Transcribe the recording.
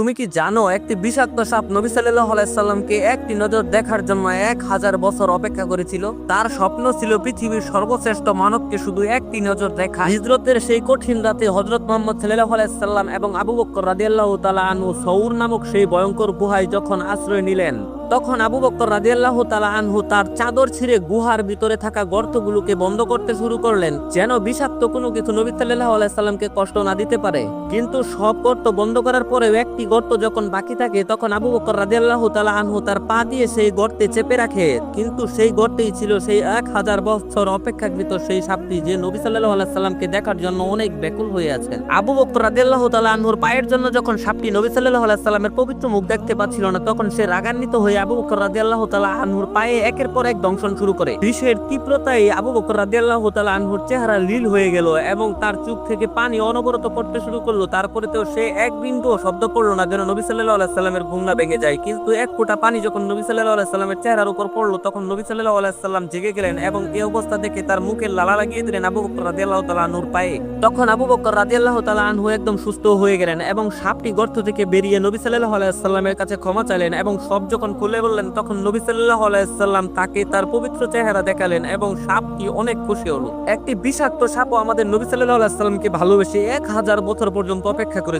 তুমি কি জানো একটি বিষাক্ত সাপ নবী সাল্লাল্লাহু আলাইহি সাল্লামকে একটি নজর দেখার জন্য 1000 বছর অপেক্ষা করেছিল। তার স্বপ্ন ছিল পৃথিবীর সর্বশ্রেষ্ঠ মানবকে শুধু একটি নজর দেখা। হিজরতের সেই কঠিন রাতে হযরত মুহাম্মদ সাল্লাল্লাহু আলাইহি সাল্লাম এবং আবু বকর রাদিয়াল্লাহু তাআলা আনহু সৌর নামক সেই ভয়ঙ্কর গুহায় যখন আশ্রয় নিলেন, তখন আবু বকর রাদিয়াল্লাহু তাআলা আনহু তার চাদর ছিঁড়ে গুহার ভিতরে থাকা গর্তগুলোকে বন্ধ করতে শুরু করলেন, যেন বিষাক্ত কোনো কিছু নবী সাল্লাল্লাহু আলাইহি সাল্লামকে কষ্ট না দিতে পারে। কিন্তু সব গর্ত বন্ধ করার পরেও একটি গর্ত যখন বাকি থাকে, তখন আবু বকর রাদিয়াল্লাহু তাআলা আনহু তার পা দিয়ে সেই গর্তে চেপে রাখে। কিন্তু সেই গর্তেই ছিল সেই 1000 বছর অপেক্ষাকৃত সেই সাপটি, যে নবী সাল্লাল্লাহু আলাইহি সাল্লামকে দেখার জন্য অনেক ব্যাকুল হয়ে আছেন। আবু বকর রাদিয়াল্লাহু তাআলা আনহুর পায়ের জন্য যখন সাপটি নবী সাল্লাল্লাহু আলাইহি সাল্লামের পবিত্র মুখ দেখতে পাচ্ছিল না, তখন সে রাগান্বিত হয়ে আবু বকর রাদিয়াল্লাহু তাআলা আনহুর পায়ে একের পর এক দংশন শুরু করে। বিষের তীব্রতায় আবু বকর রাদিয়াল্লাহু তাআলা আনহুর চেহারা নীল হয়ে গেল এবং তার চোখ থেকে পানি অনবরত পড়তে শুরু করলো। তারপরেও সে এক বিন্দুও শব্দ করলো না, যেন নবী সাল্লাল্লাহু আলাইহি সাল্লামের ঘুম না ভেঙে যায়। কিন্তু এক ফোঁটা পানি যখন নবী সাল্লাল্লাহু আলাইহি সাল্লামের চেহারার উপর পড়লো, তখন নবী সাল্লাল্লাহু আলাইহি সাল্লাম জেগে গেলেন এবং এই অবস্থা দেখে তার মুখে লালা লাগিয়ে দিলেন আবু বকর রাদিয়াল্লাহু তাআলা আনহুর পায়ে। তখন আবু বকর রাদিয়াল্লাহু তাআলা আনহু একদম সুস্থ হয়ে গেলেন এবং সাপটি গর্ত থেকে বেরিয়ে নবী সাল্লাল্লাহু আলাইহি সাল্লামের কাছে ক্ষমা চাইলেন এবং সব যখন খুলে বললেন, তখন নবী সাল্লাল্লাহু আলাইহি সাল্লাম তাকে তার পবিত্র চেহারা দেখালেন এবং সাপটি অনেক খুশি হলো। একটি বিষাক্ত সাপও আমাদের নবী সাল্লাল্লাহু আলাইহি সাল্লামকে ভালোবেসে 1000 বছর পর্যন্ত অপেক্ষা করেছে।